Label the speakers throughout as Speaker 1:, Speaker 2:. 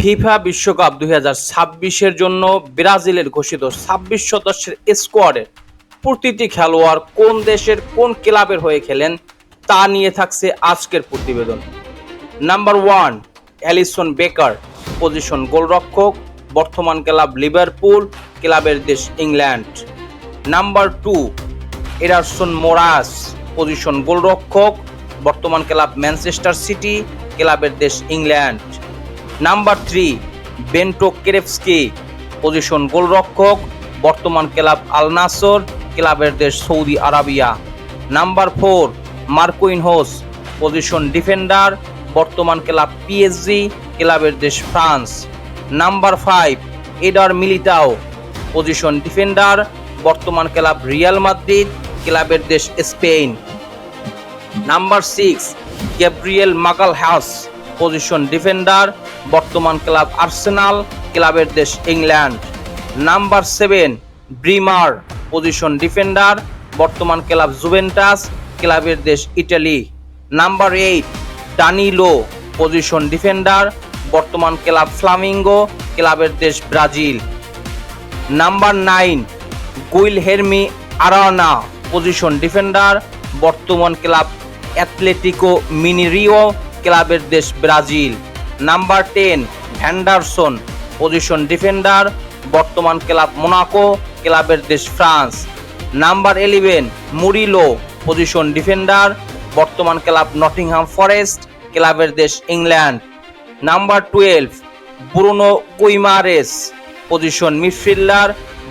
Speaker 1: FIFA বিশ্বকাপ 2026-এর জন্য ব্রাজিলের ঘোষিত 26 সদস্যের স্কোয়াডের প্রতিটি খেলোয়াড় কোন দেশের কোন ক্লাবের হয়ে খেলেন তা নিয়ে থাকছে আজকের প্রতিবেদন। নাম্বার 1, অ্যালিসন বেকার, পজিশন গোলরক্ষক, বর্তমান ক্লাব লিভারপুল, ক্লাবের দেশ ইংল্যান্ড। নাম্বার 2, এডারসন মোরাস, পজিশন গোলরক্ষক, বর্তমান ক্লাব ম্যানচেস্টার সিটি, ক্লাবের দেশ ইংল্যান্ড। নাম্বার 3, বেন্টো কেরেভস্কি, পজিশন গোলরক্ষক, বর্তমান ক্লাব আল নাসর, ক্লাবের দেশ Saudi Arabia. Number 4, Marquinhos, position defender, বর্তমান ক্লাব পিএসজি, ক্লাবের দেশ France. Number 5, Eder Militao, position defender, বর্তমান ক্লাব রিয়াল মাদ্রিদ, ক্লাবের দেশ Spain. Number 6, Gabriel মাগালহাস, position defender, বর্তমান ক্লাব আর্সেনাল, ক্লাবের দেশ ইংল্যান্ড। নাম্বার 7, ব্রিমার, পজিশন ডিফেন্ডার, বর্তমান ক্লাব জুভেন্টাস, ক্লাবের দেশ Italy. Number 8, Danilo, position defender, বর্তমান ক্লাব ফ্লামিঙ্গো, ক্লাবের দেশ Brazil. Number 9, Guilherme Arana, position defender, বর্তমান ক্লাব অ্যাথলেটিকো মিনেরিও, ক্লাবের দেশ Brazil. Number 10, Vanderson, position defender, বর্তমান ক্লাব মোনাকো, ক্লাবের দেশ France. Number 11, Murillo, position defender, বর্তমান ক্লাব নটিংহাম ফরেস্ট, ক্লাবের দেশ England. Number 12, Bruno Guimaraes, position midfielder,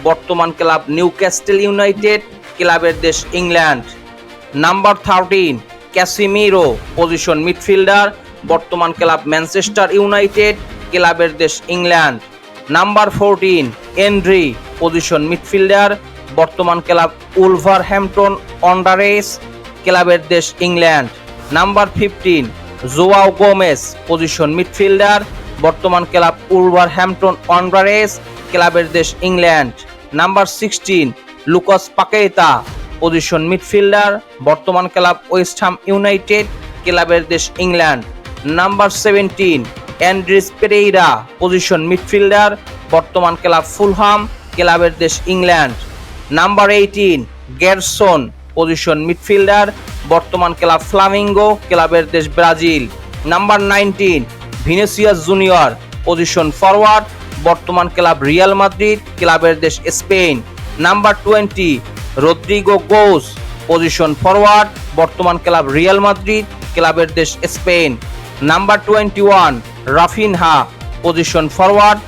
Speaker 1: বর্তমান ক্লাব নিউক্যাসল ইউনাইটেড, ক্লাবের দেশ England. Number 13, Casemiro, position midfielder, বর্তমান ক্লাব ম্যানচেস্টার ইউনাইটেড, ক্লাবের দেশ England. Number 14, Andrey, position midfielder, বর্তমান ক্লাব উলভারহ্যাম্পটন ওয়ান্ডারেস, ক্লাবের দেশ England. Number 15, Joao Gomes, position midfielder, বর্তমান ক্লাব উলভারহ্যাম্পটন ওয়ান্ডারেস, ক্লাবের দেশ England. Number 16, Lucas Paqueta, position midfielder, বর্তমান ক্লাব ওয়েস্ট হাম ইউনাইটেড, ক্লাবের দেশ England. Number 17, Andreas Pereira, position midfielder, বর্তমান ক্লাব ফুলহাম, ক্লাবের দেশ England. Number 18, Gerson, position midfielder, বর্তমান ক্লাব ফ্লামিঙ্গো, ক্লাবের দেশ Brazil. Number 19, Vinicius junior, position forward, বর্তমান ক্লাব রিয়াল মাদ্রিদ, ক্লাবের দেশ স্পেন। নাম্বার 20, রদ্রিগো গোস, পজিশন ফরওয়ার্ড, বর্তমান ক্লাব রিয়াল মাদ্রিদ, ক্লাবের দেশ Spain. Number 21, Raphinha, position forward,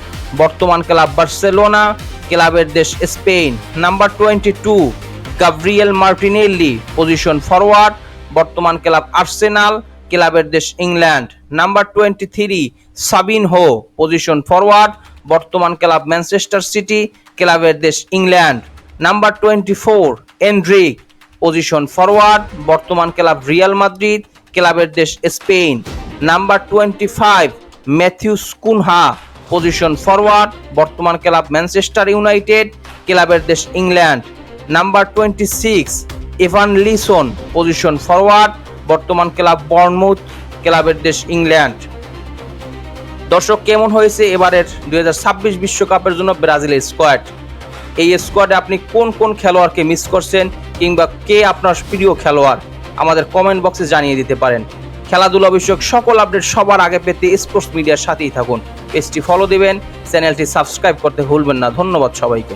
Speaker 1: বর্তমান ক্লাব বার্সেলোনা, ক্লাবের দেশ Spain. Number 22, Gabriel Martinelli, position forward, বর্তমান ক্লাব আর্সেনাল, ক্লাবের দেশ England. Number 23, Savinho, position forward, বর্তমান ক্লাব ম্যানচেস্টার সিটি, ক্লাবের দেশ England. Number 24, Endrick, position forward, বর্তমান ক্লাব রিয়াল মাদ্রিদ, ক্লাবের দেশ Spain. Number 25, Matheus Cunha, position forward, বর্তমান ক্লাব ম্যানচেস্টার ইউনাইটেড, ক্লাবের দেশ England. Number 26, Evanilson, position forward, বর্তমান ক্লাব বর্নমাউথ, ক্লাবের দেশ ইংল্যান্ড। দর্শক, কেমন হয়েছে এবারের 2026 বিশ্বকাপের জন্য ব্রাজিলের স্কোয়াড? এই স্কোয়াডে আপনি কোন কোন খেলোয়াড়কে মিস করছেন কিংবা কে আপনার প্রিয় খেলোয়াড় আমাদের কমেন্ট বক্সে জানিয়ে দিতে পারেন। খেলাধুলা বিষয়ক সকল আপডেট সবার আগে পেতে স্পোর্টস মিডিয়ার সাথেই থাকুন। পেজটি ফলো দিবেন, চ্যানেলটি সাবস্ক্রাইব করতে ভুলবেন না। ধন্যবাদ সবাইকে।